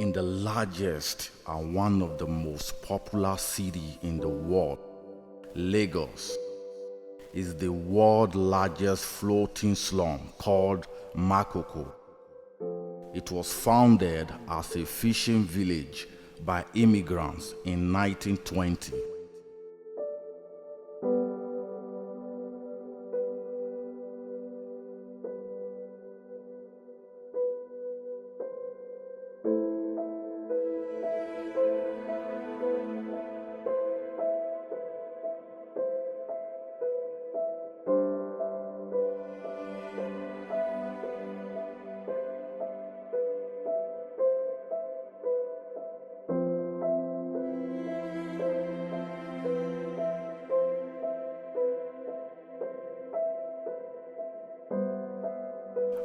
in the largest and one of the most popular cities in the world, Lagos is the world's largest floating slum called Makoko. It was founded as a fishing village by immigrants in 1920.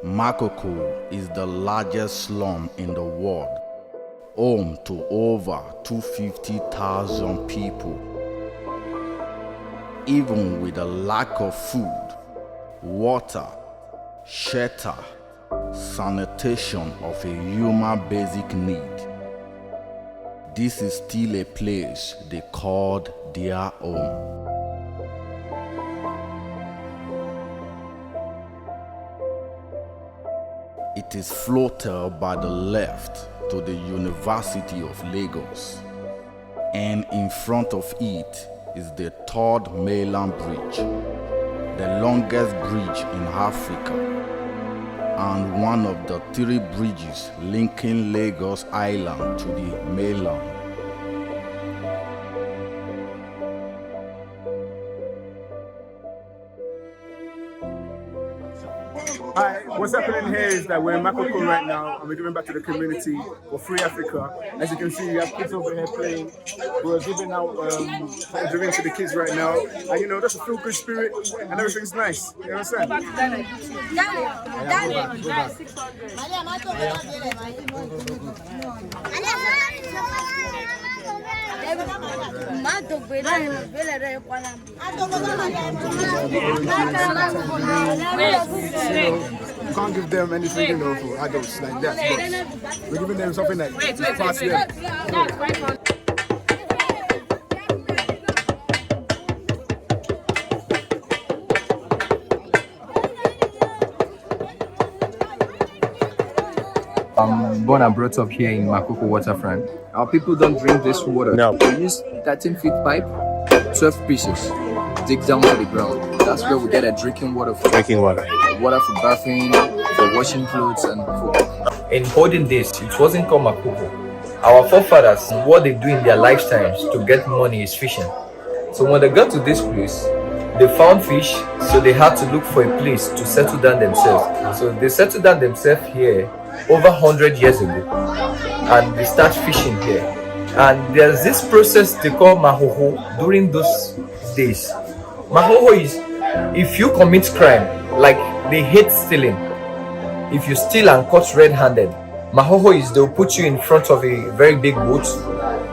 Makoko is the largest slum in the world, home to over 250,000 people. Even with a lack of food, water, shelter, sanitation of a human basic need, this is still a place they called their home. It is floated by the left to the University of Lagos, and in front of it is the third mainland bridge, the longest bridge in Africa, and one of the 3 bridges linking Lagos Island to the mainland. Hi, what's happening here is that we're in Makoko right now and we're giving back to the community for Free Africa. As you can see, we have kids over here playing. We're giving out drinks to the kids right now. And you know, that's a feel good spirit and everything's nice. You know what I'm You can't give them anything, you know, for adults like that. But we're giving them something that is past them. I'm born and brought up here in Makoko waterfront. Our people don't drink this water. No. We use 13-feet pipe, 12 pieces, dig down to the ground. That's where we get a drinking water for water for bathing, for washing clothes, and for cooking. In olden days, it wasn't called Makoko. Our forefathers, what they do in their lifetimes to get money is fishing. So when they got to this place, they found fish, so they had to look for a place to settle down themselves. So they settled down themselves here over 100 years ago, and they start fishing here. And there's this process they call mahoho during those days. Mahoho is if you commit crime, like they hate stealing. If you steal and caught red-handed, mahoho is they'll put you in front of a very big boat,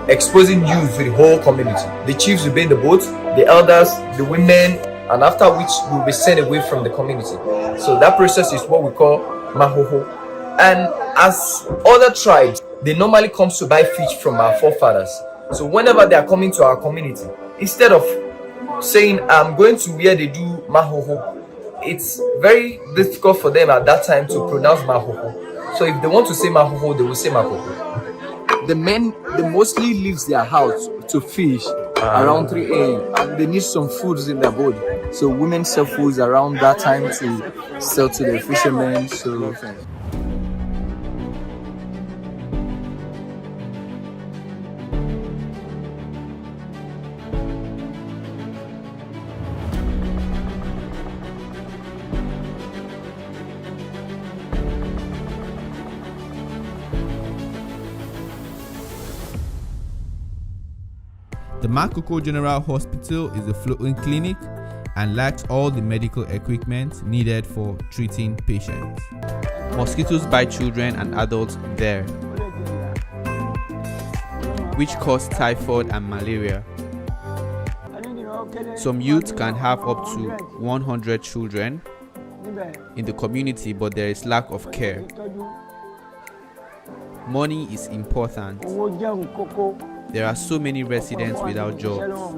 exposing you to the whole community. The chiefs will be in the boat, the elders, the women, and after which you will be sent away from the community. So that process is what we call mahoho. And as other tribes, they normally come to buy fish from our forefathers. So whenever they are coming to our community, instead of saying I'm going to where they do mahoho, it's very difficult for them at that time to pronounce mahoho. So if they want to say mahoho, they will say makoko. The men, they mostly leave their house to fish around 3 a.m. and they need some foods in their body. So women sell foods around that time to sell to the fishermen. So the Makoko General Hospital is a floating clinic and lacks all the medical equipment needed for treating patients. Mosquitoes bite children and adults there, which cause typhoid and malaria. Some youths can have up to 100 children in the community, but there is lack of care. Money is important. There are so many residents without jobs,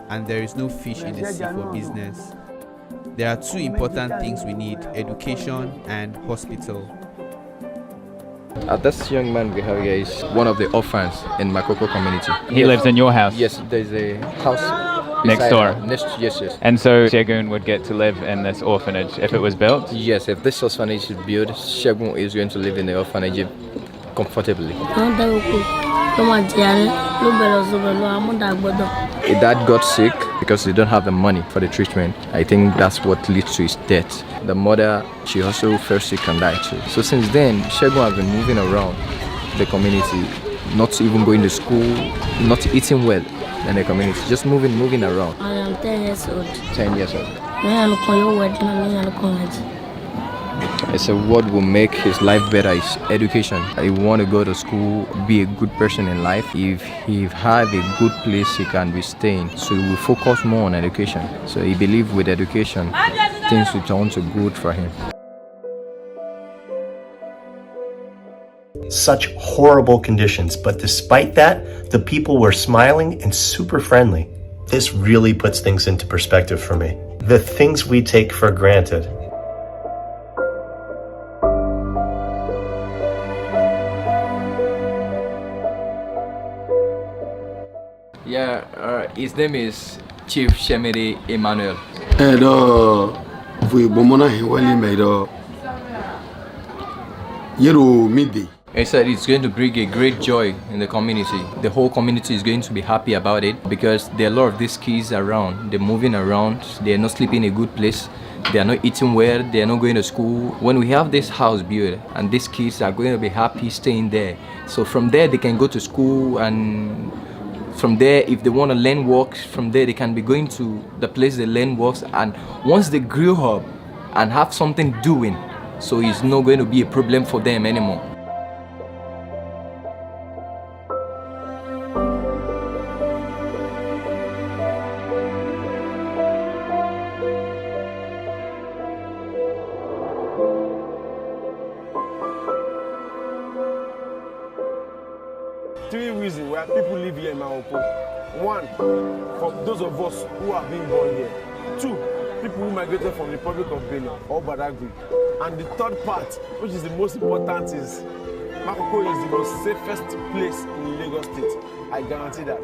and there is no fish in the sea for business. There are two important things we need: education and hospital. This young man we have here is one of the orphans in Makoko community. He lives in your house? Yes, there's a house next door. Yes. And so Shegun would get to live in this orphanage if it was built? Yes, if this orphanage is built, Shegun is going to live in the orphanage comfortably. His dad got sick because they don't have the money for the treatment. I think that's what leads to his death. The mother, she also fell sick and died too. So since then, Shegun has been moving around the community, not even going to school, not eating well in the community, just moving around. I am 10 years old. 10 years old. It's what will make his life better is education. He want to go to school, be a good person in life. If he have a good place he can be staying, so he will focus more on education. So he believes with education, things will turn to good for him. Such horrible conditions, but despite that, the people were smiling and super friendly. This really puts things into perspective for me. The things we take for granted. His name is Chief Shemere Emmanuel. He said it's going to bring a great joy in the community. The whole community is going to be happy about it because there are a lot of these kids around. They're moving around. They're not sleeping in a good place. They are not eating well. They are not going to school. When we have this house built and these kids are going to be happy staying there. So from there they can go to school, and from there, if they want to learn work, from there they can be going to the place they learn works. And once they grow up and have something doing, so it's not going to be a problem for them anymore. Three reasons why people live here in Makoko. One, for those of us who are being born here. Two, people who migrated from the Republic of Benin or Badagry. And the third part, which is the most important, is Makoko is the most safest place in Lagos State. I guarantee that.